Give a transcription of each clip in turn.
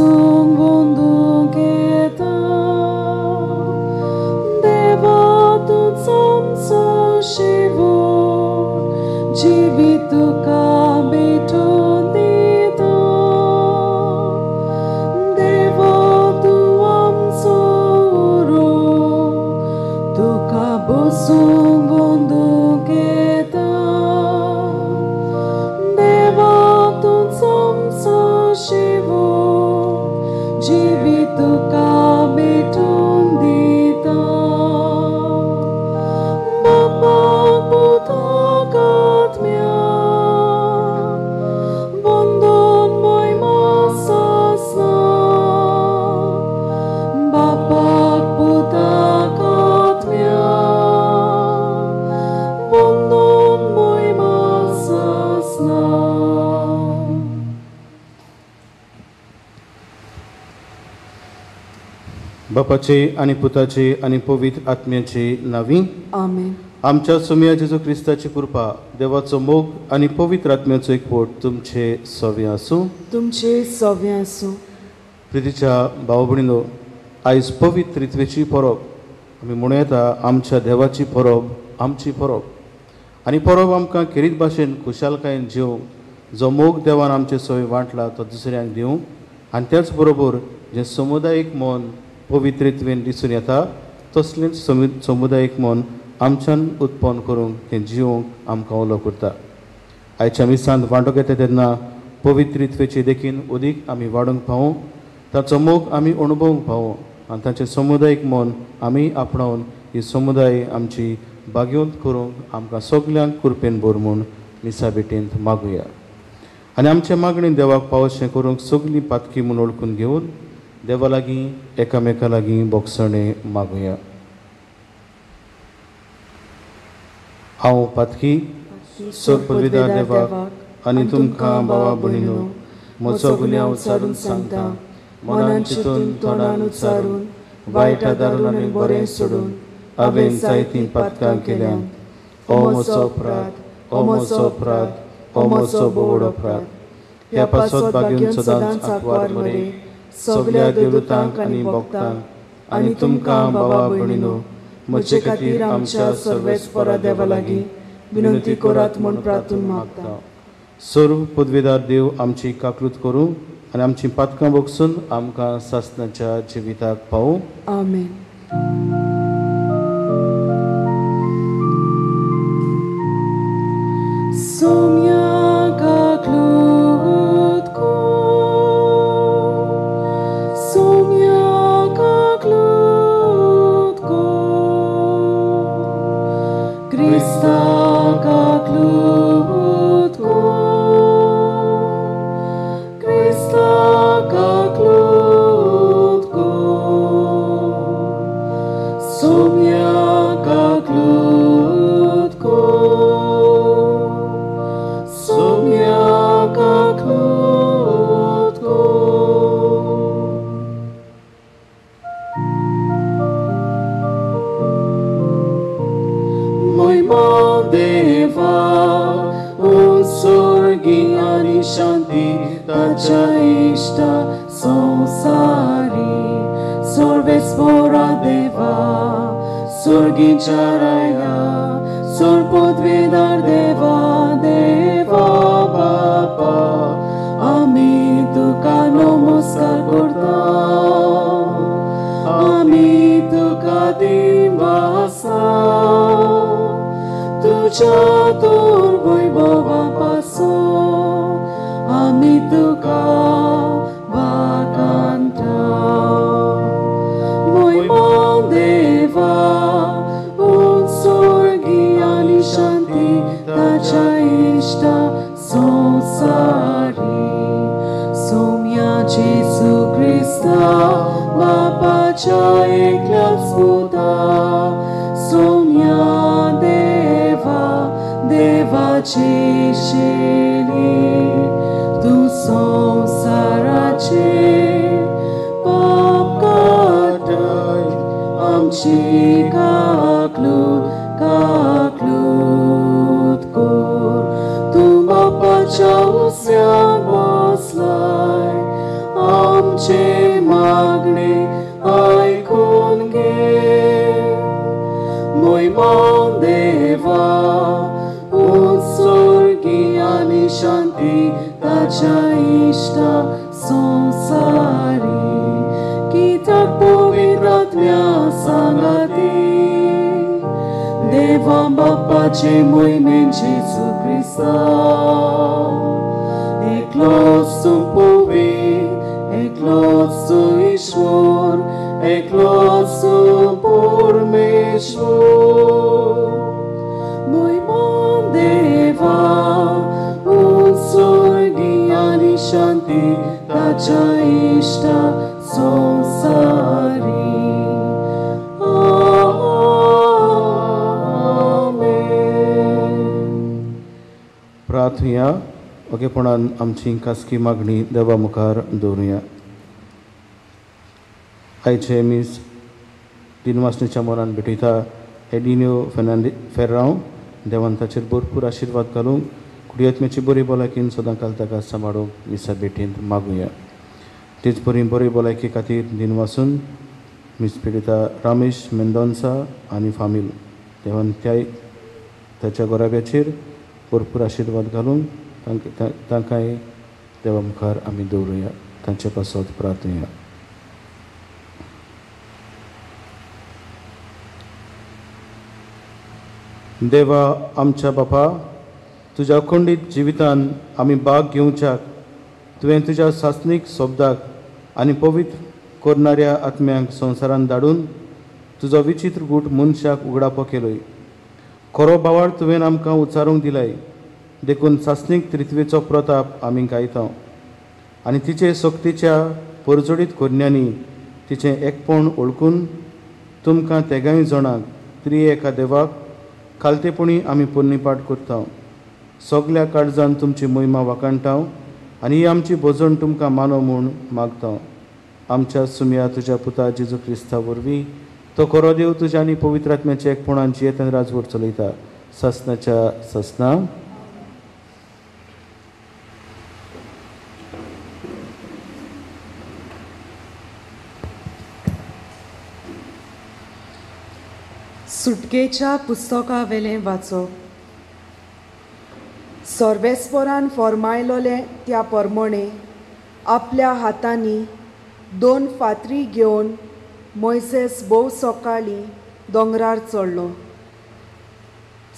बसूंक वंदूंक येता देवा तुझो आमचो शिवूर जिवीत तुका भेटून दिता देवा तूं आमचो उरो तुका बसूंक वंदूंक येता देवा तुझो आमचो शिवूर जिवीत तुका भेटून दिता बापाक पुताक आत्म्या वंदन महिमा सासना बापाक पुताक आत्म्या वंदन महिमा सासना बापाचे आणि पुताचे आणि पवित्र आत्म्याचे नावी आमेन. आमच्या सुम्या जेजू क्रिस्ताची कृपा देवाचो मोग आणि पवित्र आत्म्याचो एकवट तुमचे सवे आसूं. तुमचे सव्य आसूं. प्रितीच्या भाव भयणीनो, आयज पवित्र रित्वेची परब आमी म्हणूं येता आमच्या देवाची परब आमची परब आनी परब आमकां खेरीत भाशेन खुशालकायेन जिवंक जो मोग देवान आमचे सवय वांटला तो दुसऱ्यांक दिवंक आनी त्याच बरोबर जें समुदायीक मन पवित्र रित्वेन दिसून येता तसलेंच समुदायीक मन आमच्यान उत्पन्न करूंक तें जिवंक आमकां उलो करता. आयच्या मिसांत वांटो घेता तेन्ना पवित्र रित्वेचे देखीन उदीक आमी वाडोवंक पावूं ताचो मोग आमी अणभवूंक पावूं आनी ताचें समुदायीक मन आमी आपणावन ही समुदाय आमची बागेवंत करूंक आमकां सगल्यांक कृपेन भर म्हूण मिसा भेटेंत मागुया. आनी आमचे मागणी देवाक पावचें करूंक सगलीं पातकी म्हूण ओळखून घेवन देवा लागीं एकामेका लागीं बोगसणे मागुया. हांव पातकी सगपदवीदार देवाक आनी तुमकां भावा भयणीनो म्हजो गुन्यांव उच्चारून सांगता. मनान चिंतून तोंडान उच्चारून वायट आदारून आनी बरें सोडून हांवें जायतीं पातकां केल्यात. हो म्हजो अपराध, हो म्हजो अपराध, हो म्हजो बोड अपराध. ह्या पासत बागेवन सदांच आंकवार मरे सगल्या देवदूतांक आनी भक्तांक आनी तुमकां भावा भयणीनो म्हजे खातीर आमच्या सर्वेस्परा देवा लागीं विनंती करात म्हूण प्रार्थून मागता. सर्व पदवीदार देव आमची काकूत करूं आनी आमची पातकां बोगसून आमकां सासणाच्या जिविताक पावूं. आमेन. सोम्या काकूत को सोम्या काकूत को क्रिस्ता काकूत को क्रिस्ता काकूत को सोम्या काकूत को सोम्या काकूत को महिमा देवा उत्सर्गी आनी शांती ताच्या इष्टा संसारी सर्वेस्परा देवा स्वर्गीच्या राया सर्वपदवीदार देवा देवा बापा आमी तुका नमस्कार करता. आमी तुका दिवासा तुझ्या तोर वैभवा पासून आमी तुका वाकांता. महिमा देवा उत्सर्गी आनी शांती ताच्या इष्टा संसारी सोम्या जेजू क्रिस्ता बापाच्या एकल्याच पुता सोम्या देवा देवाची शेली तूं संसाराचे पाप काटाय आमची काकूत कोर. तूं बापाच्या उस्यार बसलाय आमच्या आमचे मागणे ऐकून घे. मोहिमा देवा उत्सर्गी आणि शांती ताच्या इष्टा संसारी. कित्याक पवित्र आत्म्या सांगाती देवा बापाचे मोहिमेन जेजू क्रिस्ता. एकलोच तूं पवित्र, एकलोच तूं ईश्वर, एकलोच तूं परमेश्वर. मोहिमा देवा उत्सर्गी आणि शांती ताच्या इष्टा संसारी. प्रार्थया ओगेपणान आमची खासगी मागणी देवा मुखार दवरुया. आयचे मीस दिनवासनेच्या मोरान भेटयता एडिन्यो फेर्रांव देवान ताचेर भरपूर आशिर्वाद घालूंक कुडियत्म्याची बरी भलायकीन सदां काल ताका सांबाळूंक मिसा भेटेंत मागुया. तेच बरी बरी भलायकी खातीर दिनवासून मीस पिडिता रामेश मेंदोन्सा आनी फामील देवान ताच्या गोराब्याचेर भरपूर आशिर्वाद घालून तांकांय देवा मुखार आमी दवरुया. तांचे पासत प्रार्थया. देवा आमच्या बापा, तुज्या अखंडीत जिवितान आमी भाग घेवच्याक तुवें तुज्या सासनीक सोबदाक आनी पवित्र करणाऱ्या आत्म्यांक संवसारान धाडून तुजो विचित्र गूट मनशाक उगडापो केलोय. खरो बावाळ तुवें आमकां उचारूंक दिलाय. देखून सासनीक त्रित्वेचो प्रताप आमी गायता आनी तिचे सक्तीच्या परजोडीत कोन्यांनी तिचें एकपण ओळखून तुमकां तेगाय जाणांक त्रिएका देवाक खालतेपणी आमी पोन्नीपाट करता. सगल्या काळजान तुमची मोहिमा वाकाणटा आनी ही आमची भोजण तुमकां मानो म्हूण मागता. आमच्या सुमया तुज्या पुता जेजू क्रिस्ता वरवीं तो खरो देव तुज्या आनी पवित्र आत्म्याच्या एकपणान जियेत आनी राजवट चलयता ससनाच्या ससना. सुटकेच्या पुस्तका वेलें वाचप. सोर्वेस्पोरान फॉर्मायलोले त्या प्रमाणे आपल्या हातांनी 2 फातरी घेवन मोइसेस भोव सकाळीं दोंगरार चडलो.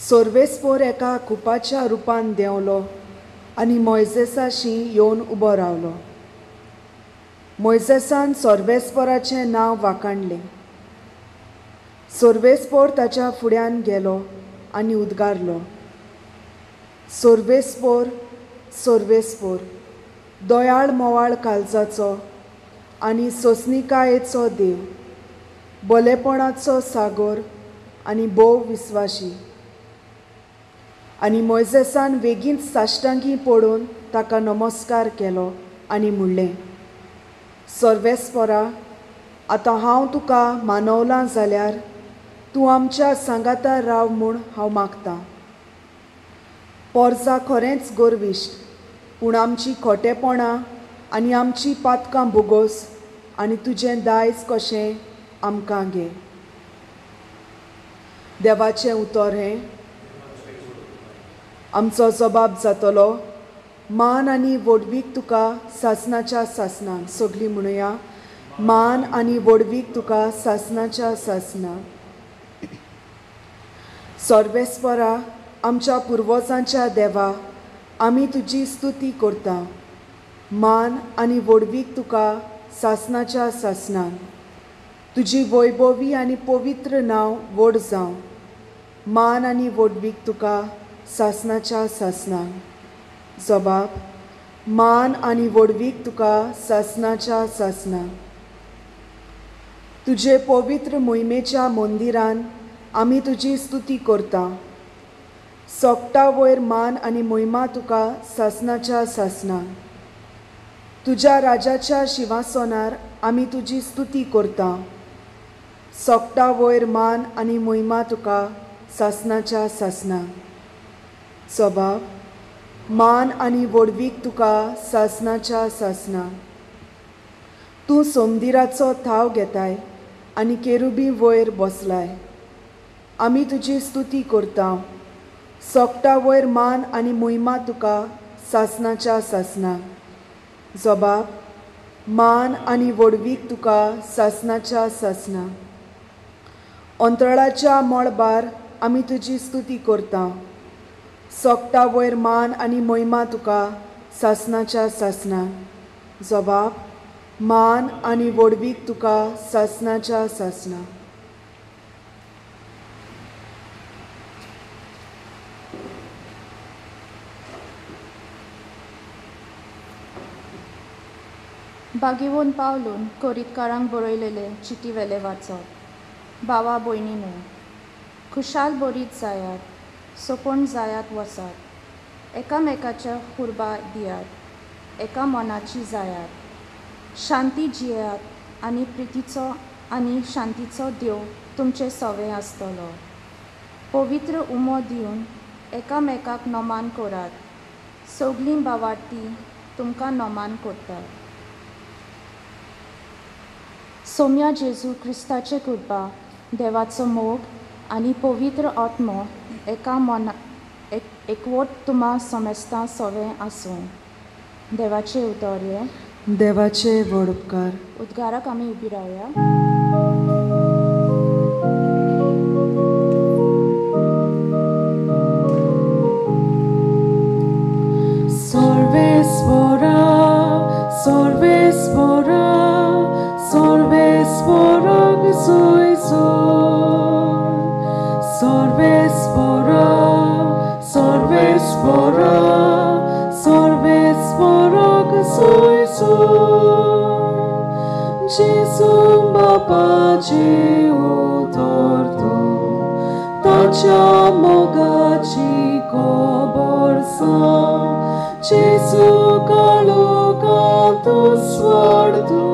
सोर्वेस्पोर एका खुपाच्या रुपान देंवलो आनी मोइसेसाशी येवन उबो रावलो. मोइसेसान सोर्वेस्पोराचें नांव वाखाणलें. सोर्वेस्पोर ताच्या फुड्यान गेलो आनी उद्गारलो, सोर्वेस्पोर, सोर्वेस्पोर, दोयाळ मोवाळ काळजाचो आनी सोंसनिकायेचो देव, बोलेपणाचो सागोर आनी भोव विस्वाशी. आनी मोइसेसान बेगीन साश्टांगी पडून ताका नमस्कार केलो आनी म्हणलें, सोर्वेस्पोरा, आतां हांव तुका मानवलां जाल्यार तूं आमच्या सांगाता राव म्हूण हांव मागतां. पोरजा खरेंच गोरविश्ट, पूण आमची खोटेपणां आनी आमची पातकां भुगोस आनी तुजें दायज कशें आमकां घे. देवाचें उतर हें, आमचो जबाब जातलो, मान आनी वडवीक तुका सासनाच्या सासनान. सगळीं म्हणुया, मान आनी वडवीक तुका सासनाच्या सासनान. सोर्वेस्पोरा, आमच्या पुर्वजांच्या देवा, आमी तुजी स्तुती करता. मान आनी वडवीक तुका सासनाच्या सासनान. तुजी वैभवी आनी पवित्र नांव व्हड जावं. मान आनी वडवीक तुका सासनाच्या सासनान. जबाब, मान आनी वडवीक तुका सासनाच्या सासनान. तुजे पवित्र मोहिमेच्या मंदिरान आमी तुजी स्तुती करता. सोकटा वयर मान आनी मोहिमा तुका सासनाच्या सासनान. तुज्या राजाच्या शिंवासनार आमी तुजी स्तुती करता. सोकटा वयर मान आनी मोहिमा तुका सासनाच्या सासनान. जबाब, मान आनी वडवीक तुका सासनाच्या सासनान. तूं सोमदिराचो थाव घेताय आनी केरुबी वयर बसलाय. आमी तुजी स्तुती करता. सोकटा वयर मान आनी मोहिमा तुका सासनाच्या सासना. जबाब मान आनी वडवीक तुका सासनाच्या सासना. अंतराळाच्या मळबार आमी तुजी स्तुती करता. सोकटा वयर मान आनी मोहिमा तुका सासनाच्या सासना. जबाब मान आनी वडवीक तुका सासनाच्या सासना. बागेवून पावलून कोरीतकारांक बरयलेले चिटी वेले वाचप. भावा भयणीनो, खुशाल बरीत जायात, सोपोण जायात वसात, एकामेकाच्या कुर्बा दियात, एका मनाची जायात, शांती जियेयात आनी प्रितीचो आनी शांतीचो देव तुमचे सवे आसतलो. पवित्र उमो दिवन एकामेकाक नोमान करात. सगलीं भावार्थी तुमकां नोमान करतात. सोम्या जेजू क्रिस्ताचे कृपा, देवाचो मोग आनी पवित्र आत्मो एका एकवट तुमा समेस्तां सवे आसूं. देवाचे उतोर्य, देवाचे व्हड उपकार. उद्गाराक आमी उबी रावया. Sorvesvora, sorvesvora, sorvesvora soy soy. Sorvesvora, sorvesvora, sorvesvora soy soy. Gesù Bapace utorto, tacia mogaci coborsa. Gesù कालो कांतो स्वार्थो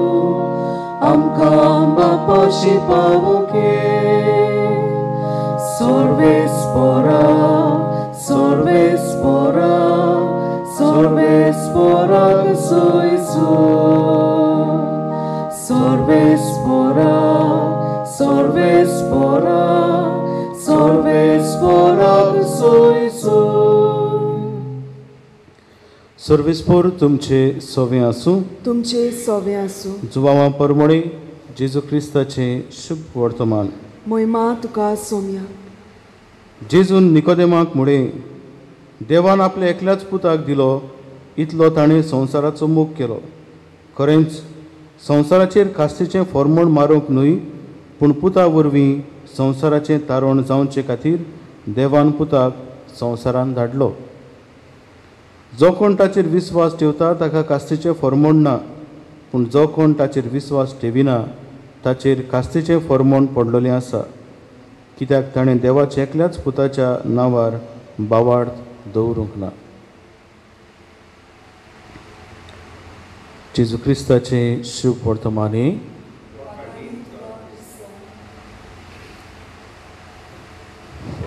आमकां बापाशी पावोके. Sorvesvora, sorvesvora, sorvesvora soy soy. Sorvesvora, sorvesvora, sorvesvora soy soy. सर्वेस्पोर तुमचे सोवे आसूं. तुमचे सोवे आसूं. जुवावा परमळे जेजू क्रिस्ताचे शुभ वर्तमान. मोहिमा तुका सोम्या. जेजून निकोदेमाक मुळे देवान आपल्या एकल्याच पुताक दिलो इतलो ताणें संवसाराचो मोग केलो. खरेंच संवसाराचेर कास्तीचें फोर्मोण मारूंक न्हय, पूण पुता वरवीं संवसाराचें तारण जावचे खातीर देवान पुताक संवसारांत धाडलो. जो कोण ताचेर विस्वास ठेवता ताका कास्तीचें फर्मोण ना, पूण जो कोण ताचेर विस्वास ठेविना ताचेर कास्तीचें फर्मोण पडलेलें आसा, कित्याक ताणें देवाच्या एकल्याच पुताच्या नांवार बावार्थ दवरूंक ना. जेजू क्रिस्ताचें शुभ वर्तमानी.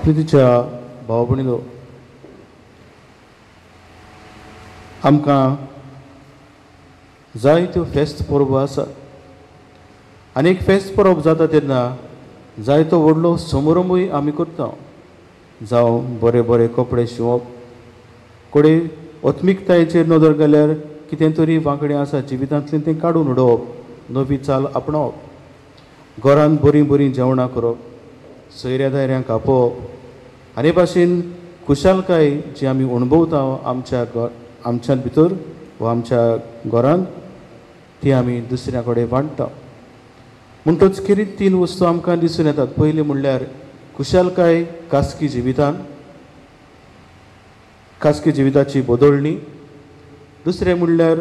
प्रितीच्या भाव भयणीनो, आमकां जायत्यो फेस्त परबो आसा. आनीक फेस्त परब जाता तेन्ना जायतो व्हडलो समारंभूय आमी करता. जावं बरे बरे कपडे शिवप, कोडे ओत्मिकतायेचेर नदर घाल्यार कितें तरी वांकडें आसा जिवितांतलें तें काडून उडोवप, नवी चाल आपणावप, घरांत बरीं बरीं जेवणां करप, सोयऱ्या दायऱ्यांक आपोवप आनी भाशेन खुशालकाय जी आमी अणभवता आमच्या भितर वा आमच्या घरांत, ती आमी दुसऱ्या कडेन वांटता. म्हणटच खेरीत 3 वस्तू आमकां दिसून येतात. पयली म्हणल्यार खुशालकाय खासगी जिवितांत, खासगी जिविताची बदलणी. दुसरें म्हणल्यार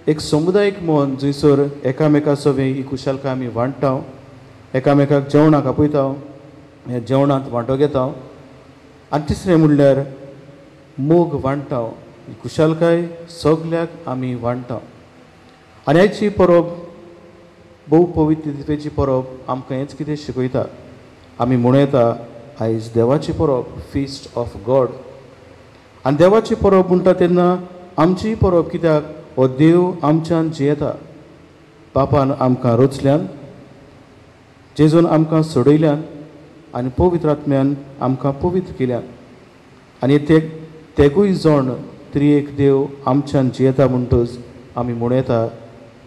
एक समुदायीक मन जंयसर एकामेका सवें ही खुशालकाय आमी वांटता, एकामेकाक जेवणाक आपयता, हे जेवणांत वांटो घेता. आनी तिसरें म्हणल्यार मोग वांटता, खुशालकाय सगल्याक आमी वांटता. आनी आयची परब भोव पवित्रतेची परब आमकां हेंच कितें शिकयता. आमी म्हणूं येता आयज देवाची परब, फिस्ट ऑफ गॉड. आनी देवाची परब म्हणटा तेन्ना आमची परब, कित्याक हो देव आमच्यान जियेता. पापान आमकां रोचल्यान, जेजून आमकां सोडयल्यान आनी पवित्र आत्म्यान आमकां पवित्र केल्यान आनी तेगूय जोण त्रिएक देव आमच्यान जियेता म्हणटूच आमी म्हूण येता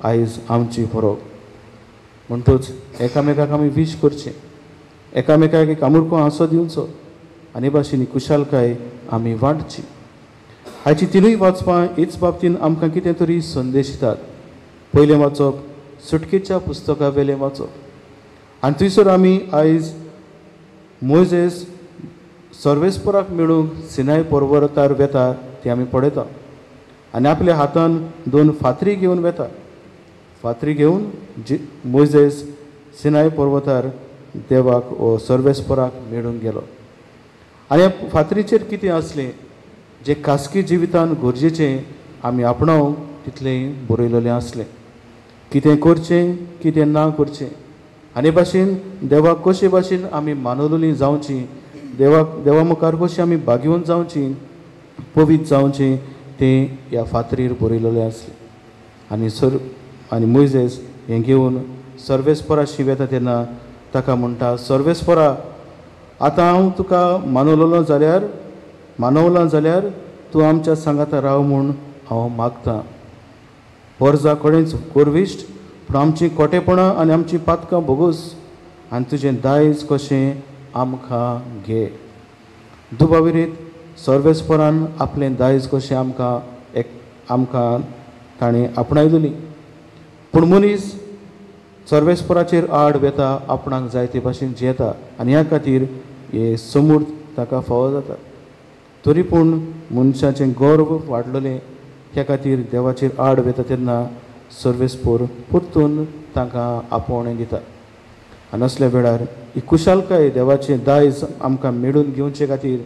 आयज आमची परब. म्हणटूच एकामेकाक आमी विश करचें, एकामेकाक एक आमुर्को हांसो दिवचो आनी भाशेनी कुशालकाय आमी वांटची. हाची तिनूय वाचपां हेच बाबतीन आमकां कितें तरी संदेश दितात. पयलें वाचप सुटकेच्या पुस्तका वेलें वाचप आनी थंयसर आमी आयज मोजेस सर्वेस्पराक मेळूंक सिनाय पर्वतार वेता ती आमी पळयता आनी आपल्या हातान 2 फातरी घेवन वेता. फातरी घेवन मोजेस सिनाय पर्वतार देवाक व सर्वेस्पराक मेळूंक गेलो आनी ह्या फातरीचेर कितें आसलें जें खासगी जिवितान गरजेचें आमी आपणावंक तितलें बरयलेलें आसलें. कितें करचें कितें ना करचें आनी भाशेन देवाक कशे भाशेन आमी मानवलेलीं जावचीं, देवा मुखार कशीं आमी बागेवन जावचीं, पवित्र जावचीं तें ह्या फातरीर बरयलेलें आसलें. आनी मोइजेस हें घेवन सर्वेस्पराशी वेता तेन्ना ताका म्हणटा, सर्वेस्परा, आतां हांव तुका मानवलां जाल्यार तूं आमच्या सांगाता राव म्हूण हांव मागतां. वर्जा कडेच कोरविश्ट, पूण आमचीं खोटेपणां आनी आमचीं पातकां भोगूस आनी तुजें दायज कशें आमकां घे. दुबाविरीत सर्वेस्परान आपलें दायज कशें आमकां ताणें आपणायलेलीं. पूण मनीस सर्वेस्पराचेर आड वेता, आपणाक जाय ते भाशेन जियेता आनी ह्या खातीर हे समूर्त ताका फावो जाता. तरी पूण मनशाचें गर्व वाडलेलें, त्या खातीर देवाचेर आड वेता तेन्ना सर्वेस्पर परतून तांकां आपोवणें दिता. आनी असल्या वेळार ही कुशालकाय देवाचें दायज आमकां मेळून घेवचे खातीर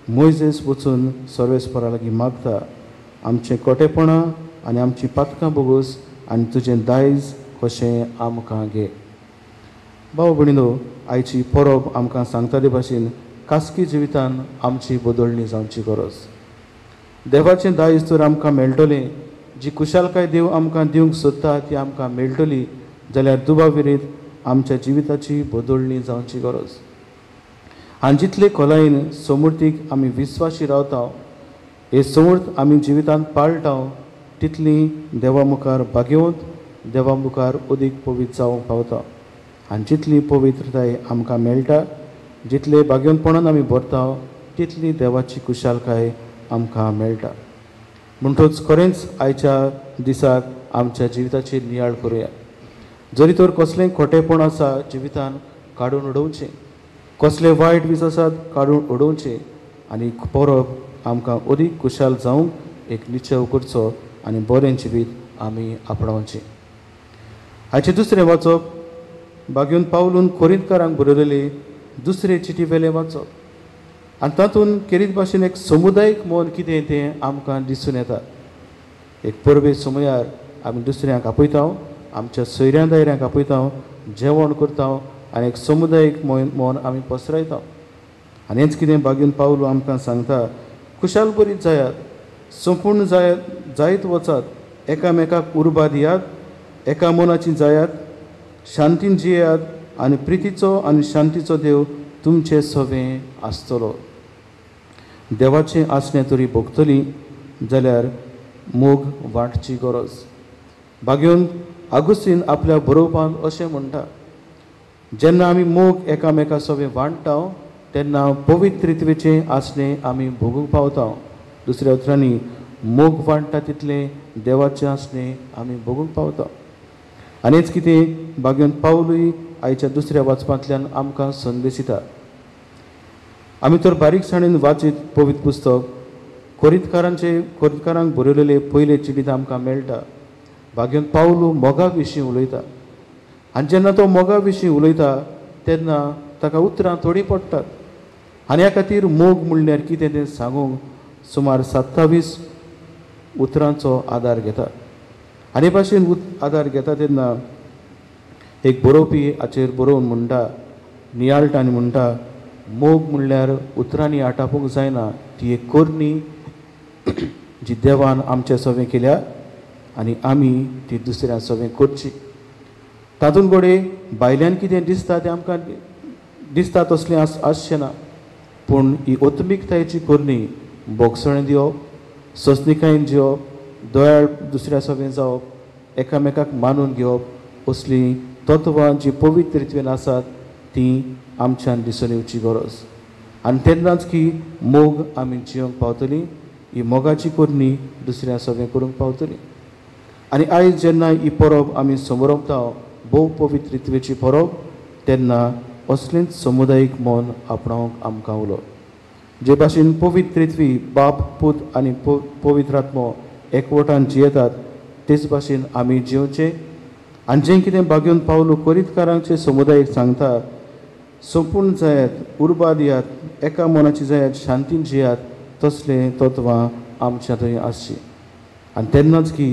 मोइजेस वचून सर्वेस्परा लागीं मागता, आमचें खोटेपणां आनी आमचीं पातकां भोगूस आनी तुजें दायज कशें आमकां घे. भाव भयणीनो, आयची परब आमकां सांगता ते भाशेन खासगी जिवितान आमची बदलणी जावची गरज. देवाचें दायज तर आमकां मेळटलें, जी कुशालकाय देव आमकां दिवंक सोदता ती आमकां मेळटली जाल्यार दुबाविरीत आमच्या जिविताची बदलणी जावची गरज. आनी जितले खोलायेन समृद्धीक आमी विस्वासी रावता, हे समर्थ आमी जिवितांत पाळटा, तितली देवा मुखार बागेवंत देवा मुखार अदीक पवित्र जावंक पावता. आनी जितली पवित्रताय आमकां मेळटा, जितले बागेवंतपणान आमी भरता, तितली देवाची कुशालकाय आमकां मेळटा. म्हणटूच खरेंच आयच्या दिसाक आमच्या जिविताचेर नियाळ करुया. जरी तर कसलेंय खोटेपण आसा जिवितान काडून उडोवचें, कसले वायट दीस आसात काडून उडोवचें आनी परब आमकां अदीक कुशाल जावंक एक निचव करचो आनी बरें जिवीत आमी आपणावचें. हाचें दुसरें वाचप बागेवन पावलून कोरिंतकारांक बरयलेली दुसरे चिटी वेलें वाचप आनी तातूंत केरीत भाशेन एक समुदायीक मोल कितें तें आमकां दिसून येता. एक परबे समयार आमी दुसऱ्यांक आपयता, आमच्या सोयऱ्यां दायऱ्यांक आपयता, जेवण करता आनी एक समुदायीक मोन आमी पसरयता. आनी हेंच कितें बागेवन पावलो आमकां सांगता, कुशाल बरीत जायात, संपूर्ण जायत वचात, एकामेकाक उर्बा दियात, एका मोनाची जायात, शांतीन जियेयात आनी प्रितीचो आनी शांतीचो देव तुमचे सवें आसतलो. देवाचें आसणें तरी भोगतली जाल्यार मोग वांटची गरज. बागेवन आगुस्तीन आपल्या बरोवपांत अशें म्हणटा, जेन्ना आमी मोग एकामेका सवें वांटता तेन्ना पवित्रित्वेचें आसणें आमी भोगूंक पावता. दुसऱ्या उतरांनी मोग वांटता तितलें देवाचें आसणें आमी भोगूंक पावता. आनी हेच कितें बागेवन पावलूय आयच्या दुसऱ्या वाचपांतल्यान आमकां संदेश दिता. आमी तर बारीकसाणेन वाचीत पवित्र पुस्तक कोरिंतकारांक बरयलेले पयले चिटींत आमकां मेळटा. बागेवन पावलू मोगा विशीं उलयता आनी जेन्ना तो मोगा विशीं उलयता तेन्ना ताका उतरां थोडीं पडटात आनी ह्या खातीर मोग म्हणल्यार कितें तें सांगूंक सुमार 27 उतरांचो आदार घेता. आनी भाशेन आदार घेता तेन्ना एक बरोवपी हाचेर बरोवन म्हणटा, नियाळटांनी म्हणटा, मोग म्हणल्यार उतरांनी आटापूंक जायना, ती एक कोरणी जी देवान आमचे सवें केल्या आनी आमी ती दुसऱ्या सवें करची. तातूंत घोडे भायल्यान कितें दिसता तें आमकां दिसता तसलें आसचें ना, पूण ही ओतमीकतायेची कोरणी बोगसणें दिवप, सोंसणिकायेन जिवप, दोळ्यार दुसऱ्या सवें जावप, एकामेकाक मानून घेवप, असलीं तत्वां जीं पवित्र रितीन आसात तीं आमच्यान दिसून येवची गरज. आनी तेन्नाच की मोग आमी जिवंक पावतलीं, ही मोगाची कोरणी दुसऱ्या सवें करूंक पावतलीं. आनी आयज जेन्ना ही परब आमी समोरता भोव पवित्र रित्वेची परब, तेन्ना असलेंच समुदायीक मन आपणावंक आमकां उलो. जे भाशेन पवित्र रित्वी बाप, पूत आनी पवित्र आत्मो एकवटान जियेतात, तेच भाशेन आमी जिवचें. आनी जें कितें बागेवन पावलो कोरीतकारांचे समुदायाक सांगता, संपूर्ण जायात, उर्बा दियात, एका मनाची जायात, शांतीन जियात, तसलें तत्वां आमच्या थंय आसची. आनी तेन्नाच की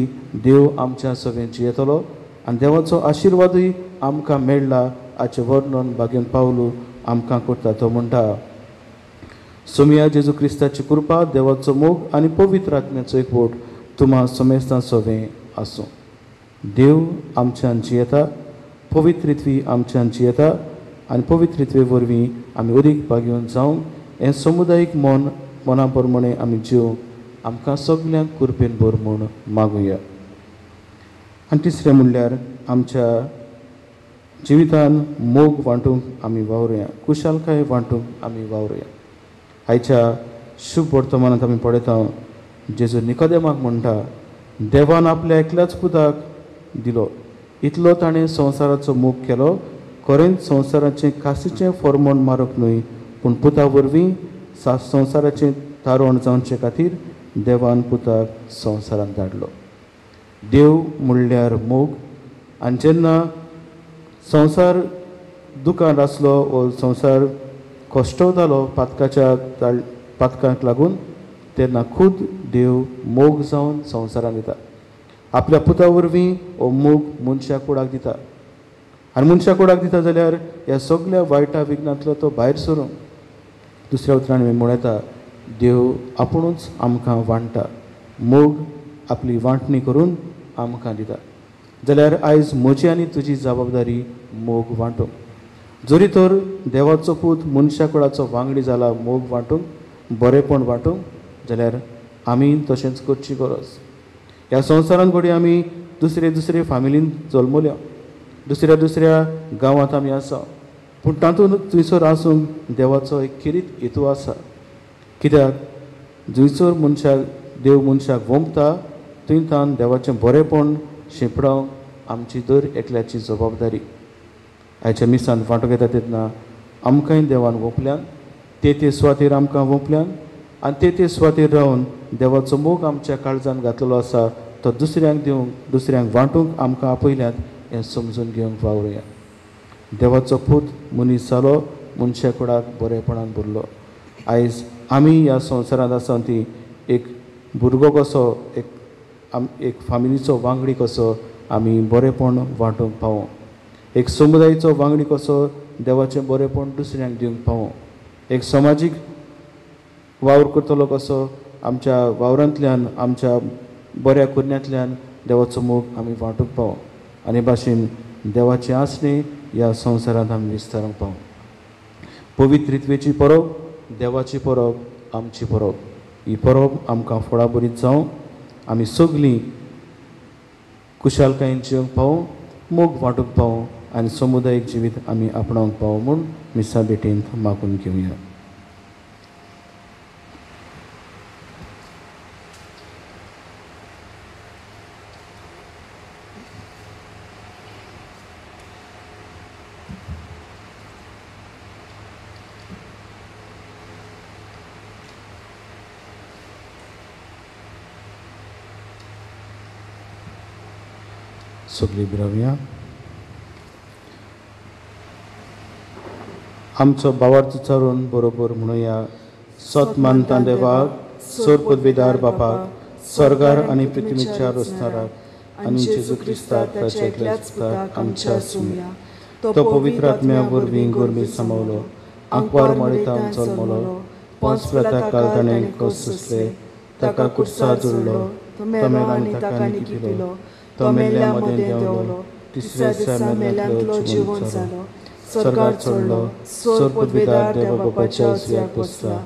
देव आमच्या सवें जियेतलो आनी देवाचो आशिर्वादूय आमकां मेळ्ळा हाचें वर्णन बागेवन पावलो आमकां करता. तो म्हणटा, सोमया जेजू क्रिस्ताची कृपा, देवाचो मोग आनी पवित्र आत्म्याचो एकवट तुमा समेस्तां सवें आसूं. देव आमच्यान जियेता, पवित्र रित्वी आमच्यान जियेता आनी पवित्र रित्वे वरवीं आमी अदीक बागेवन जावं हें समुदायीक मना प्रमाणे आमी जिवंक आमकां सगल्यांक कृपेन भर म्हूण मागुया. आनी तिसरें म्हणल्यार आमच्या जिवितान मोग वांटूंक आमी वावरुया, कुशालकाय वांटूंक आमी वावरुया. आयच्या शुभ वर्तमानांत आमी पळयता जेजू निकोदेमाक म्हणटा, देवान आपल्या एकल्याच पुताक दिलो, इतलो ताणें संवसाराचो मोग केलो, खरेंच संवसाराचें कासीचें फॉर्मोण मारूंक न्हय, पूण पुता वरवीं संवसाराचें तारण जावचे खातीर देवान पुताक संवसारांत धाडलो. देव म्हणल्यार मोग. आनी जेन्ना संवसार दुखांत आसलो वो संवसार कश्टवतालो पातकांक लागून, तेन्ना खुद देव मोग जावन संवसारांत येता. आपल्या पुता वरवीं हो मोग मनशा कुडाक दिता. आनी मनशा कुडाक दिता जाल्यार ह्या सगळ्या वायटा विघ्नांतलो तो भायर सरूंक. दुसऱ्या उतरान म्हूण येता, देव आपुणूच आमकां वांटता, मोग आपली वांटणी करून आमकां दिता. जाल्यार आयज म्हजी आनी तुजी जबाबदारी मोग वांटूंक. जरी तर देवाचो पूत मनशा कुळाचो वांगडी जाला मोग वांटूंक, बरेपण वांटूंक, जाल्यार आमी तशेंच करची गरज. ह्या संवसारांत घडये आमी दुसरे फामिलीन जल्मल्या, दुसऱ्या गांवांत आमी आसा, पूण तातूंत थंयसर आसूंक देवाचो एक खिरीत हेतू आसा. कित्याक जंयसर मनशाक देव मनशाक वंपता, थंयतान देवाचें बरेपण शिंपडावंक आमची दर एकल्याची जबाबदारी. आयच्या मिसांत वांटो घेता तेन्ना आमकांय देवान वंपल्यान, ते सुवातेर आमकां वंपल्यान आनी ते सुवातेर रावन देवाचो मोग आमच्या काळजान घातलेलो आसा, तो दुसऱ्यांक दिवंक, दुसऱ्यांक वांटूंक आमकां आपयल्यात हें समजून घेवंक वावरुया. देवाचो पूत मनीस जालो, मनशा कुडाक बरेपणान भरलो. आयज आमी ह्या संवसारांत आसा ती एक भुरगो कसो, एक फामिलीचो वांगडी कसो आमी बरेपण वांटूंक पावूं, एक समुदायाचो वांगडी कसो देवाचें बरेपण दुसऱ्यांक दिवंक पावूं, एक समाजीक वावर करतलो कसो आमच्या वावरांतल्यान, आमच्या बऱ्या कुरण्यांतल्यान देवाचो मोग आमी वांटूंक पावूं. आनी भाशेन देवाचें आसणें ह्या संवसारांत आमी विस्तारूंक पावूं. पवित्र रित्वेची परब, देवाची परब, आमची परब. ही परब आमकां फळां बरीत जावं, आमी सगळीं कुशालकायेन जिवंक पावूं, मोग वांटूंक पावूं आनी समुदायीक जिवीत आमी आपणावंक पावूं म्हूण मिसा भेटेंत मागून घेवया. सगळीं बिरावया. आमचो भावार्थ चारून बरोबर म्हणुया. सत मानता देवाक, सोर पदवीदार बापाक, स्वर्गार आनी पृथ्वीच्या रचणाराक आनी जेजू क्रिस्ताक ताच्या एकल्याच पुताक आमच्या सुमया. तो पवित्र आत्म्या वरवीं गोरमी सामावलो, आंकवार मळीतावन जल्मलो, पोंस पिलाता काळ ताणें कस सोंसले, ताका कुर्सा जुळलो, तो मेलो आनी ताका निकी पिलो तो मेल्ल्या मदें देंवलो तिसऱ्या दिसा मेल्ल्यांतलो जिवंत जालो स्वर्गार चडलो सोर पदवेदार देवा बापाच्या उजव्याक बसला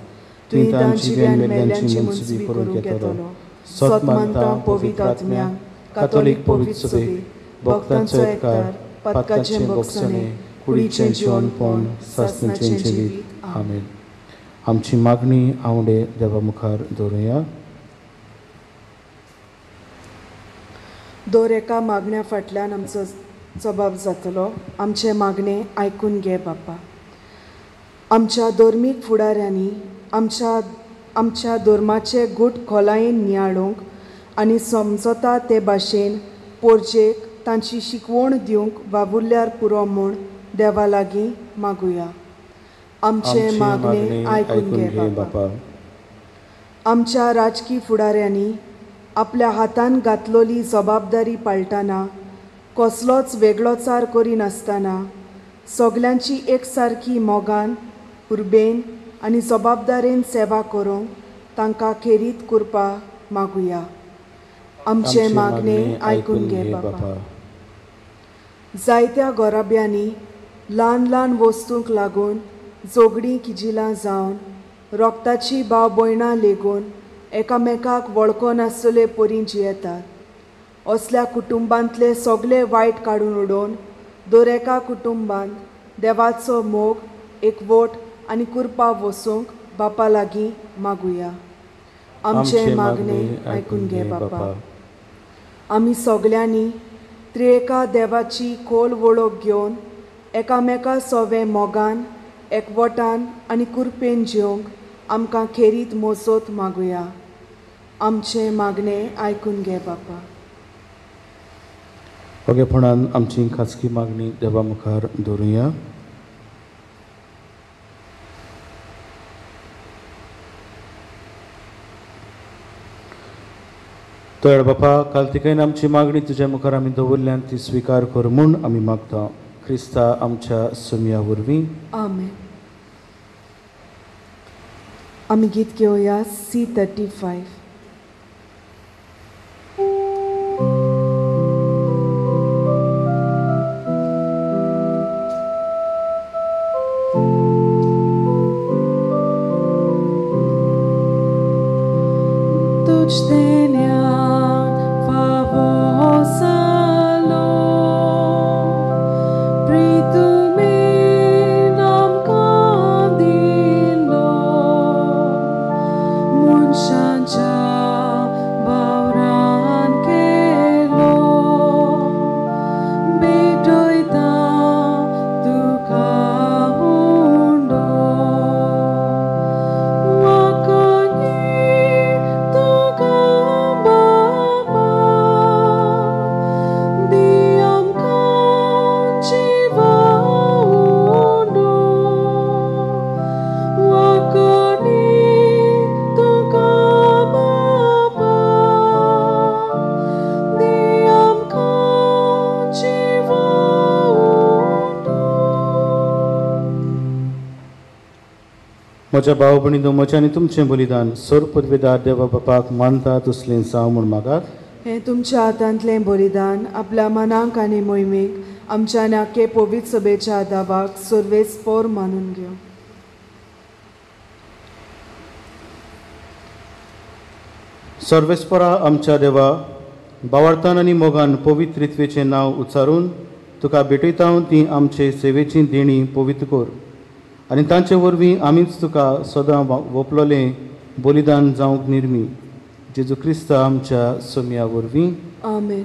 तुवें तांची आनी मेल्ल्यांची मुनसबी करूंक येतलो सत मानता पवित्र आत्म्याक कातोलीक पवित्र सभे भक्तांचो एकठार पातकाचें भोगसणे कुडीचें जिवनपण सासणाचें जिवीत आमेन. आमची मागणी आवडे देवा मुखार दवरुया. दर एका मागण्या फाटल्यान आमचो जबाब जातलो. आमचे मागणे आयकून घे बापा. आमच्या धर्मीक फुडाऱ्यांनी आमच्या धर्माचे गूट खोलायेन नियाळूंक आनी समजता ते भाशेन पोरजेक तांची शिकवण दिवंक वावुरल्यार पुरो म्हूण देवा लागीं मागुया. आमचे मागणे आयकून घे बापा. आमच्या राजकी फुडाऱ्यांनी आपल्या हातान घातलोली जबाबदारी पाळटना कसलोच वेगळोचार करिनासतना सगल्यांची एकसारकी मोगान उर्बेन आनी जबाबदारेन सेवा करूंक तांकां खेरीत करपा मागुया. आमचे मागणे आयकून घे बापा. जायत्या गोराब्यांनी ल्हान ल्हान वस्तूंक लागून जोगडीं किजिलां जावन रोगताची भाव भयणां लेगून एकामेकाक वळखो नासतले परी जियेतात. असल्या कुटुंबांतले सगळे वायट काडून उडोवन दर एका कुटुंबान देवाचो मोग एकवट आनी कुरपा वसूंक बापा लागीं मागुया. आमचे मागणे आयकून घे बापा. आमी सगल्यांनी त्रिएका देवाची खोल वळख घेवन एकामेका सोवे मोगान एकवटान आनी कुरपेन जिवंक आमकां खेरीत मोसत मागुया. आमचे मागणे आयकून घे बापा. ओगेपणान आमची खासगी मागणी देवा मुखार दवरुया. तर बापा कालतिकेन आमची मागणी तुज्या मुखार आमी दवरल्यान ती स्विकार कर म्हूण आमी मागता. क्रिस्ता आमच्या सुमया वरवीं. आमेन. आमी गीत घेवया C35. म्हज्या भाव भयणीनो म्हजें आनी तुमचें बलिदान सोर पदवेदार देवा बापाक मानता तसलें जावं म्हूण मागात. हें तुमच्या हातांतलें बलिदान आपल्या मनाक आनी मोहिमेक आमच्या नाके पवित्र सभेच्या आदाबाक सर्वेस्पोर मानून घेवं. सर्वेस्परा आमच्या देवा भावार्थान आनी मोगान पवित्र रित्वेचें नांव उच्चारून तुका भेटयता ती आमचे सेवेची देणी पवित्र कर आनी तांचे वरवीं आमीच तुका सदां वपलोलें बलिदान जावंक निर्मी जेजू क्रिस्ता आमच्या सोम्या वरवीं. आमेन.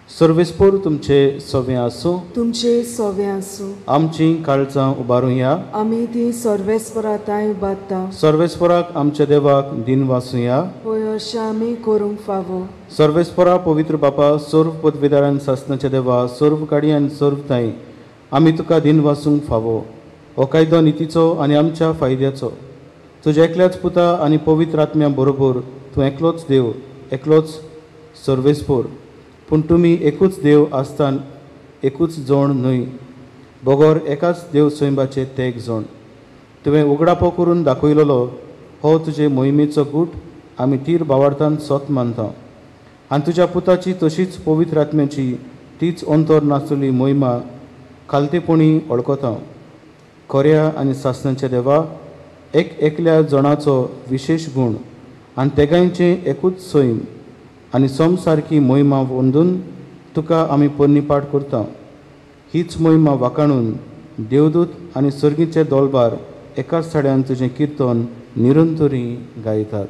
सर्वेस्पोर तुमचे सोवें आसूं. तुमचे सोवें आसूं. आमची काळजां उबारुया. आमी ती सर्वेस्पराताय उबारता. सर्वेस्पराक आमच्या देवाक दिन वासुया. पळय अशें आमी करूंक फावो. सर्वेस्परा पवित्र बापा सर्व पदवेदारान सासणाच्या देवा सर्व काडी आनी सर्व ताई आमी तुका दिन वासूंक फावो. हो कायदो नितीचो आनी आमच्या फायद्याचो. तुज्या एकल्याच पुता आनी पवित्र आत्म्या बरोबर तूं एकलोच देव एकलोच सर्वेस्पोर पूण तुमी एकूच देव आसतान एकूच जोण न्हय बोगोर एकाच देव स्वयंबाचे तेग जोण. तुवें उगडापो करून दाखयलोलो हो तुजे मोहिमेचो गूट आमी तीर भावार्थान सोत मानता. आनी तुज्या पुताची तशीच पवित्र आत्म्याची तीच अंतर नासलेली मोहिमा खालतेपणी वळखता खोऱ्या आनी सासणाच्या देवा एकल्या जणाचो विशेष गुण आनी तेगांयचे एकूच सैम आनी सोम सारकी मोहिमा वंदून तुका आमी पोन्नीपाट करता. हीच मोहिमा वाकाणून देवदूत आनी सर्गीचे दोलबार एकाच साड्यान तुजें किर्तन निरंतरी गायतात.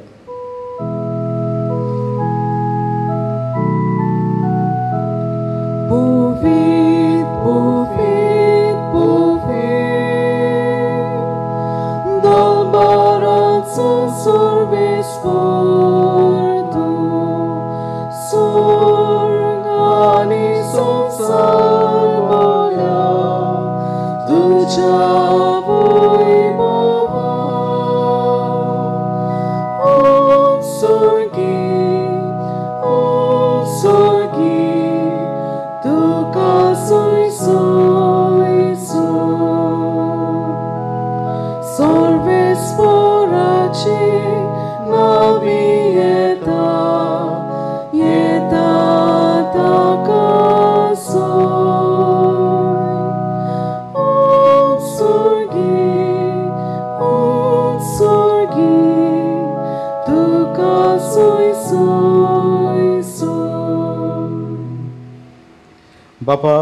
बापा,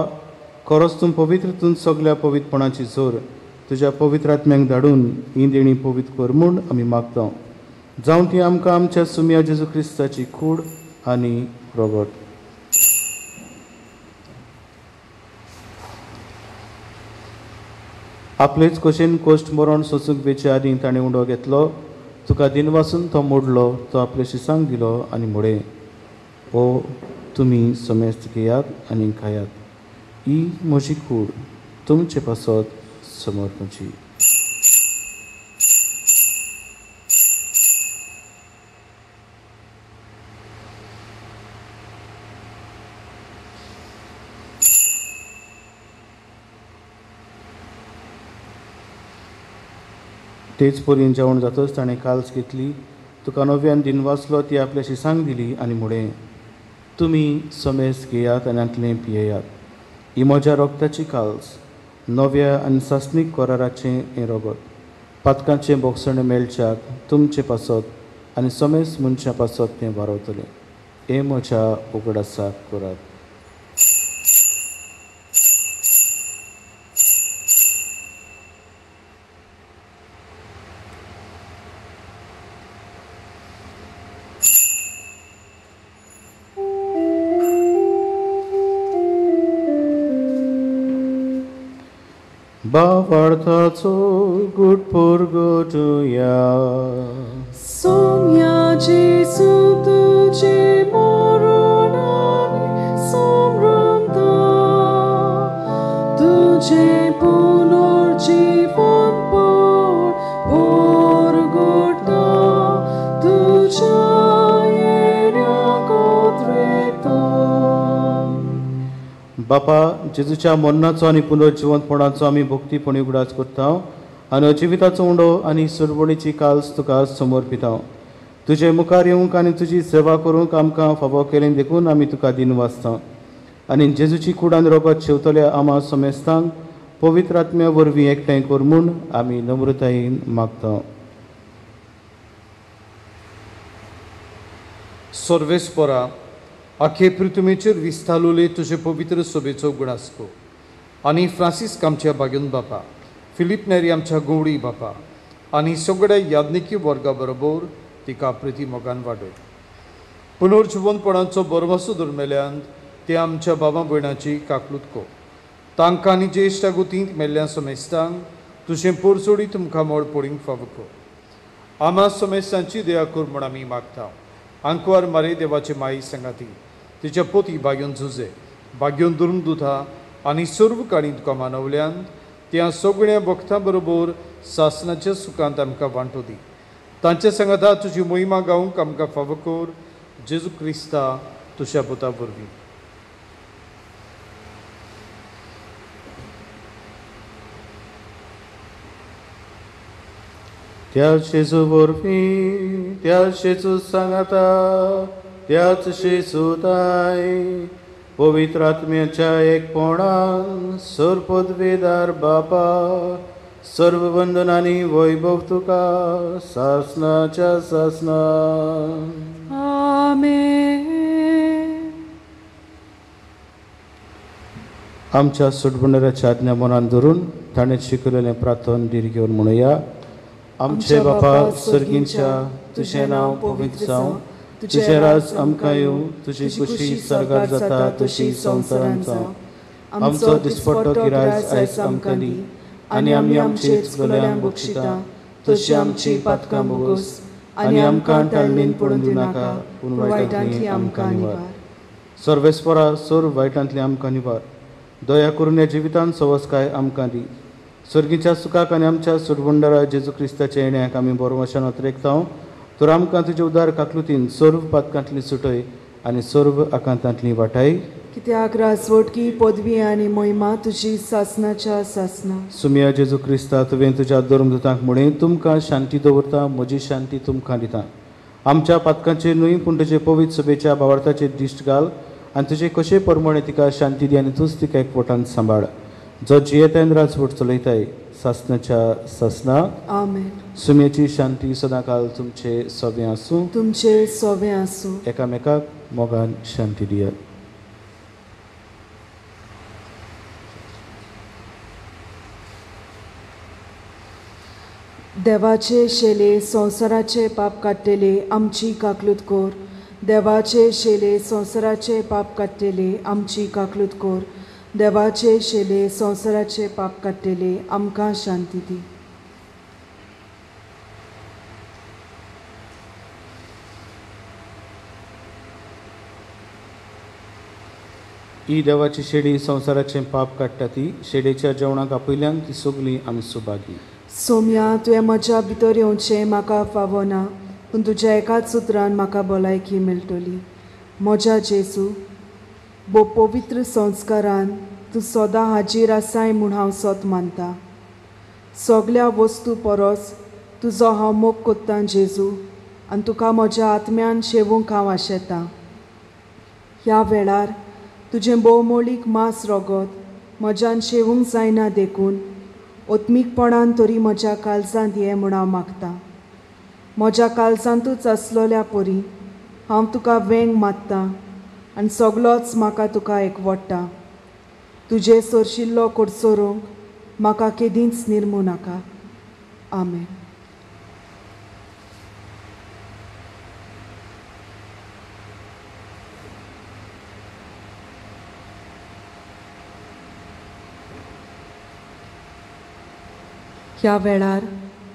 खरोच तूं पवित्रतून सगळ्या पवित्रपणाची जोर तुज्या पवित्र आत्म्यांक धाडून ही देणी पवित्र कर म्हूण आमी मागता. जावं ती आमकां आमच्या सुम्या जेजू क्रिस्ताची कूड आनी रगत. आपलेच कशेन कोश्ट मरण सोंसूंक वेचे आदी ताणें उंडो घेतलो. तुका दिनवासून तो मोडलो, तो आपल्या शिसांक दिलो आनी म्हळे, ओ तुमी समेस्त घेयात आनी खायात. ही म्हजी कूड तुमचे पासत समर्पणची. तेच परीन जेवण जातच ताणें काल्स घेतली. तुका नव्यान दिनवासलो ती आपल्या शिसांक दिली आनी म्हळें, तुमी समेस्त घेयात आनी आंतलें पियेयात. ही म्हज्या रोगताची काल्स, नव्या आनी सासणीक कराराचें हें रगत. पातकांचें बोगसणें मेळच्याक तुमचे पासत आनी समेस्त मनशां पासत तें वारवतलें. हें म्हज्या उगडासाक करात. बावार्थाचो गुड पुरगटुया. सोम्या जेजू तुजे मरणाने समृद्धा, तुजे पुनर्जीवन पुरगटा, तुज्या येण्याक द्रेता. बापा, जेजूच्या मरणाचो आनी पुनर्जिवंतपणाचो आमी भक्तीपणी उगडास करता आनी अजिविताचो उंडो आनी सुरवणीची काल्स तुका समर्पिता. तुजे मुखार येवंक आनी तुजी सेवा करूंक आमकां फावो केलें देखून आमी तुका दिन वाचता. आनी जेजूची कूड आनी रोगत शेवतल्या आमा समेस्तांक पवित्र आत्म्या वरवीं एकठांय कर म्हूण आमी नम्रतायेन मागता. सर्वेस्परा, आखे पृथ्वीचेर विस्तारलोले तुजे पवित्र सभेचो गुणास्को आनी फ्रांसीस आमच्या बागेन बापा, फिलीप नेरी आमच्या गवडी बापा आनी सगळ्या याज्ञिकी वर्गा बरोबर तिका प्रिती मोगान वाडय. पुनर्जिवनपणाचो बरवासो धर्मेल्यान ते आमच्या बाबा भयणाची काकलूत को. तांकां आनी ज्येश्ठ गुतींत मेल्ल्या समेस्तांक तुजें पोरसोडी तुमकां मोड पडींक फावो को. आमा समेस्तांची दया कर म्हूण आमी मागता. आंकवार मारे देवाचे माई संगाती, तिच्या पोती बाग्योन झुजे, बाग्योन दुर्म दुथा आनी सर्व काणी तुका मानवल्यान त्या सगळ्या भक्तां बरोबर सासणाच्या सुखांत आमकां वांटो दी. तांच्या संगता तुजी मोहिमा गावंक आमकां फावो कर. जेजू क्रिस्ता तुज्या पुता वरवीं. त्या जेजू वरवीं, त्या जेजू सांगाता त्याच शेसूताय पवित्र आत्म्याच्या एकपणान सर पदवेदार बापा सर्व वंदनांनी वैभव तुका सासनाच्या सासना. आमेन. आमच्या सुटबंडाराच्या आज्ञा मनान धरून ताणें शिकयलेलें प्रार्थन दीर घेवन म्हणुया. आमचे बापा सर्गींच्या तुझें नांव पवित्र जावं, तुझें राज आमकां येवं, तुजी खुशी स्वर्गार जाता तशी संवसारांत जावं. आमचो दिसपट्टो गिरायज आयज आमकां दी आनी आमी आमचे चुकलेल्यांक बक्षिता तशी आमची पातकां बोगोस आनी आमकां ताळणेन पडून दिवं नाका पूण वायटांतली आमकां निवार. सर्वेस्परा सोर वायटांतली आमकां निवार. दया करून ह्या जिवितांत सवस्काय आमकां दी. सर्गीच्या सुखाक आनी आमच्या सुटबंडारा जेजू क्रिस्ताच्या येण्याक आमी बरो वचन अत्रेकतांव. तर आमकां तुजे उदार काकलुतीन सर्व पातकांतली सुटय आनी सर्व आकांतांतली वाटाय. कित्याक रासवटकी पदवी आनी मोहिमा तुजी सासनाच्या सासना. सुमिया जेजू क्रिस्ता तुवें तुज्या धर्मदूतांक म्हणे तुमकां शांती दवरता, म्हजी शांती तुमकां दिता. आमच्या पातकांचेर न्हय पूण तुजे पवित्र सभेच्या भावार्थाचेर दिश्ट घाल आनी तुजे कशे परमणे तिका शांती दी आनी तूंच तिका एकवटान सांबाळ. जो जियेतान राजवट चलयताय सासनाच्या सासना. आमेन. सुमयेची शांती सदांकाळ तुमचे सोबे आसूं. तुमचे सोबे आसूं. एकामेकाक मोगान शांती दियात. देवाचे शेले संवसाराचे पाप काडटेले आमची काकलूत कोर. देवाचे शेले संवसाराचे पाप काडटेले आमची काकलूत कोर. देवाचे शेले संवसाराचे पाप काडटेले आमकां शांती दी. ही देवाची शेडी संवसाराचे पाप काडटा ती. शेडेच्या जेवणाक आपयल्यान ती सगळीं आमी सुभागी. सोम्या तुवें म्हज्या भितर येवचें म्हाका फावना पूण तुज्या एकाच सुत्रान म्हाका भलायकी मेळटली. म्हज्या जेजू बो पवित्र संस्कारान तूं सदां हाजीर आसाय म्हूण हांव सोत मानता. सगळ्या वस्तू परस तुजो हांव मोग कोत्तां जेजू आनी तुका म्हज्या आत्म्यान शेवूंक हांव आशेतां. ह्या वेळार तुजें भोवमोळीक मांस रोगत म्हज्यान शेवूंक जायना देखून ओत्मीकपणान तरी म्हज्या काळजांत ये म्हूण हांव मागतां. म्हज्या काळजांतूच आसलोल्या परी हांव तुका वेंग मात्तां आनी सगळोच म्हाका तुका एकवडटा. तुजे सोरशिल्लो कोडसोरूंक म्हाका केदींच निर्मू नाका. आमेन. ह्या वेळार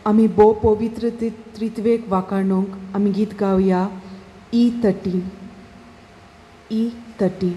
आमी भोव पवित्र त्रित्वेक वाखाणूंक आमी गीत गावया E13. E13.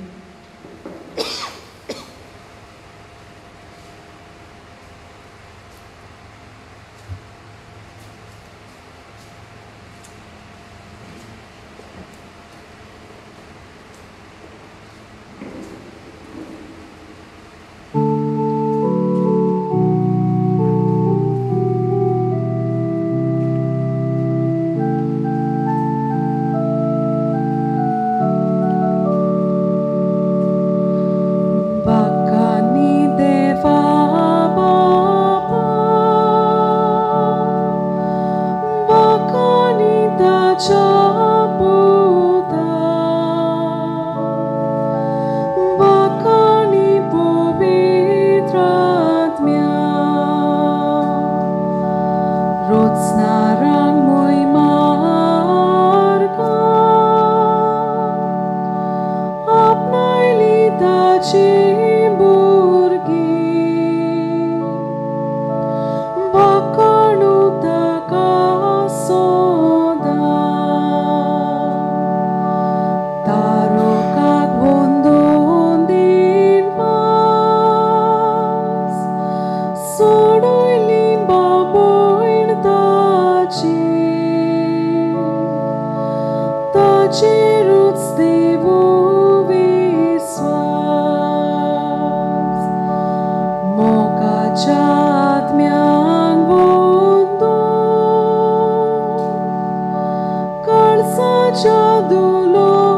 Ciao, dolore.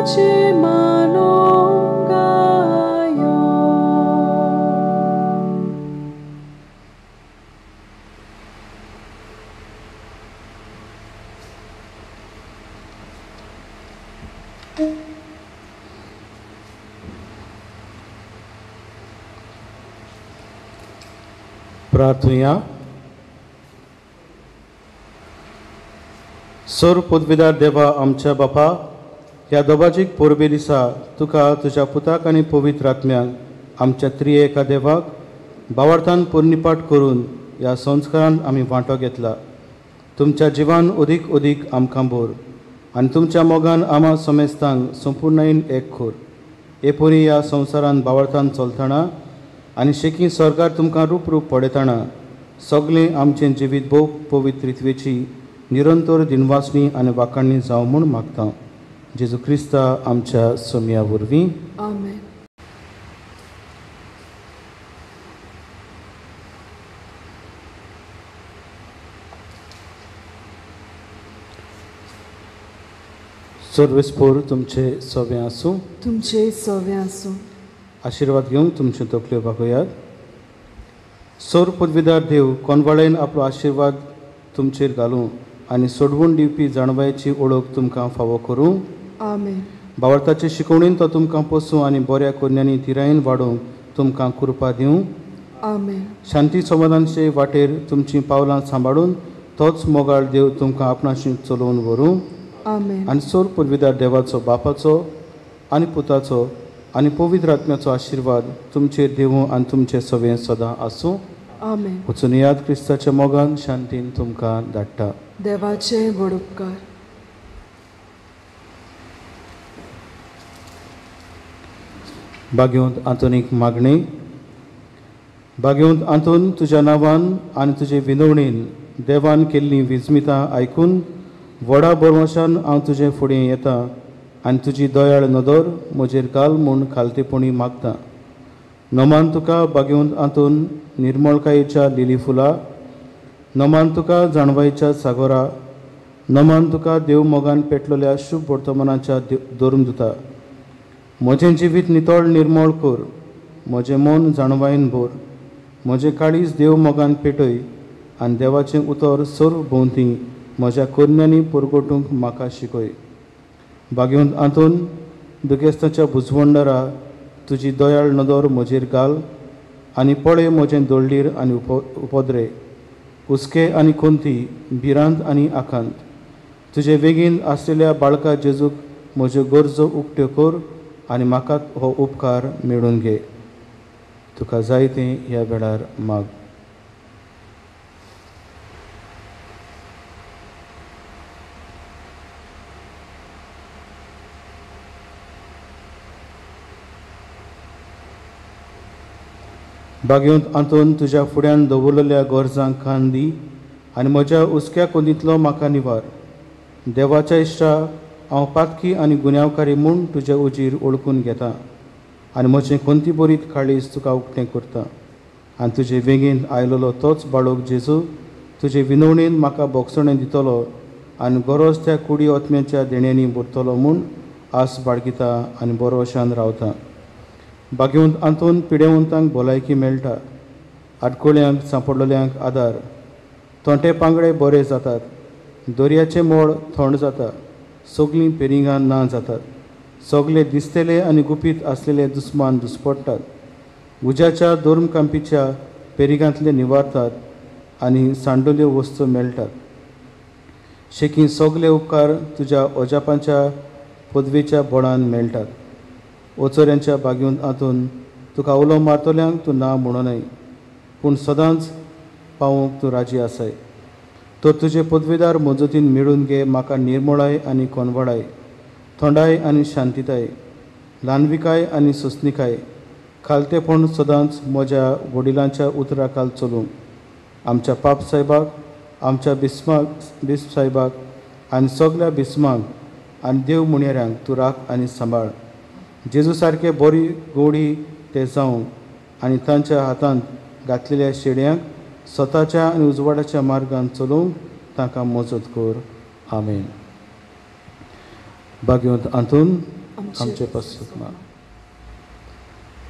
देवाचे मानो गायो. प्रार्थुया. सर पदवीदार देवा आमच्या बापा, ह्या दोबाजीक पोरबे दिसा तुका तुज्या पुताक आनी पवित्र आत्म्याक आमच्या त्रिएका देवाक भावार्थान पुर्णिपाट करून ह्या संस्कारान आमी वांटो घेतला. तुमच्या जिवान अदीक अदीक आमकां भोर आनी तुमच्या मोगान आमा समेस्तांक संपूर्णयेन एक खोर. एपुरी ह्या संवसारान भावार्थान चलतना आनी शेकी स्वर्गार तुमकां रूप रूप पडयतना सगळें आमचें जिवीत भोव पवित्रित्वेची निरंतर दिनवासणी आनी वाखाणणी जावं म्हूण मागता. जेजू क्रिस्ता आमच्या सोम्या वरवीं. आमेन. सर्वेस्पोर तुमचे सवें आसूं. तुमचे सवें आसूं. आशिर्वाद घेवंक तुमच्यो तकल्यो बागोयात. सौर पदवीदार देव कोनवाळेन आपलो आशिर्वाद तुमचेर घालूं आनी सोडवून दिवपी जाणवायेची ओळख तुमकां फावो करूं. आमेन. भावार्थाचे शिकवणेन तो तुमकां पोसूं आनी बऱ्या कोन्यांनी तिरायेन वाडोवंक तुमकां कृपा दिवं. आमेन. शांती समाधानाचे वाटेर तुमचीं पावलां सांबाळून तोच मोगाळ देव तुमकां आपणाशी चलोवन व्हरूं. आमेन. आनी सौर पदवीदार देवाचो बापाचो आनी पुताचो आनी पवित्र आत्म्याचो आशिर्वाद तुमचेर देवूं आनी तुमचे सवें सदां आसूं. आमेन. वचून याद क्रिस्ताच्या मोगान शांतीन तुमकां धाडटा. देवाचे व्हड उपकार. भाग्यवंत आंतोनीक मागणी. भाग्यवंत आंतोन, तुज्या नांवान आनी तुजे विनवणेन देवान केल्लीं विजमितां आयकून व्हडा बरवशान हांव तुजे फुडें येतां आनी तुजी दयाळ नदर म्हजेर घाल म्हूण खालतेपणी मागतां. नमान तुका भाग्यवंत आंतोन निर्मळकायेच्या लिली फुलां, नमान तुका जाणवायेच्या सागोरा, नमान तुका देव मोगान पेटलेल्या शुभ वर्तमानाच्या दोरमदुता. म्हजें जिवीत नितळ निर्मळ कर, म्हजें मन जाणवायेन भर, म्हजें काळीज देव मोगान पेटय आनी देवाचें उतर सर्व भोंवती म्हज्या कोन्यांनी परगटूंक म्हाका शिकय. भाग्यवंत आंतोन, दुखेस्ताच्या बुजवंडारा तुजी दयाळ नदर म्हजेर घाल आनी पळय म्हजें दोळ्ळीर आनी उपद्रे, हुस्के आनी खोंती, भिरांत आनी आखांत. तुजे वेगीन आसलेल्या बाळका जेजूक म्हज्यो गरजो उक्त्यो कर आनी म्हाका हो उपकार मेळून घे. तुका जाय तें ह्या वेळार माग. भाग्यवंत आंतोन, तुज्या फुड्यान दवरलेल्या गरजांक कान दी आनी म्हज्या हुस्क्या कोंदींतलो म्हाका निवार. देवाच्या इश्टा, हांव पातकी आनी गुन्यांवकारी म्हूण तुजे उजीर ओळखून घेतां आनी म्हजें कोंती बरीत काळीज तुका उक्तें करतां. आनी तुजे वेगीन आयलोलो तोच बाळोक जेजू तुजे विनवणेन म्हाका भोगसणें दितलो आनी गरज त्या कुडी ओतम्याच्या देण्यांनी भरतलो म्हूण आस बाळगिता आनी बरोवशान रावतां. भाग्यवंत आंतोन, पिडेवंतांक भलायकी मेळटा, आडकोळ्यांक सांपडलेल्यांक आदार, तोंटे पांगडे बरे जातात, दर्याचें मोळ थंड जाता, सगळीं पेरिंगां ना जातात, सगळे दिसतेले आनी गुपीत आसलेले दुस्मान दुसपडटात, उज्याच्या दोर्मकांपीच्या पेरिगांतले निवारतात आनी सांडोल्यो वस्तू मेळटात. शेकी सगळे उपकार तुज्या ओजापांच्या पदवेच्या बोडान मेळटात. ओचोऱ्यांच्या भाग्यवंत आंतोन, तुका उलो मारतल्यांक तूं ना म्हणूनय, पूण सदांच पावूंक तूं राजी आसाय. तो तुजे पदवेदार मजतीन मेळून घे म्हाका निर्मळाय आनी कोनवाडाय, थोंडाय आनी शांतीताय, ल्हानविकाय आनी सुस्निकाय, खालतेपण सदांच म्हज्या वडिलांच्या उतराखाल चलूंक. आमच्या पाप साहेबाक, आमच्या बिस्प साहेबाक आनी सगळ्या बिस्मांक आनी देव मुणेऱ्यांक तूं राख आनी सांबाळ. जेजू सारके बरी गोडी ते जावं आनी तांच्या हातांत घातलेल्या शेड्यांक स्वताच्या आनी उजवाडाच्या मार्गान चलोवंक तांकां मजत कर. आमेन. भाग्यवंत आंतून, आमचे पसूक मान.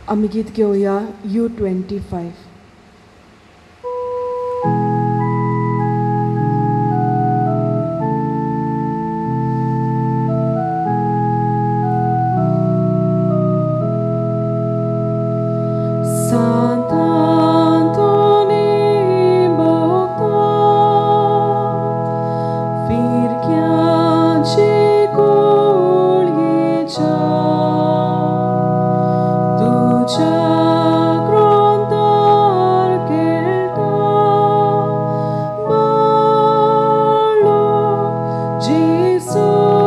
आमी गीत घेवया U25. Jesus,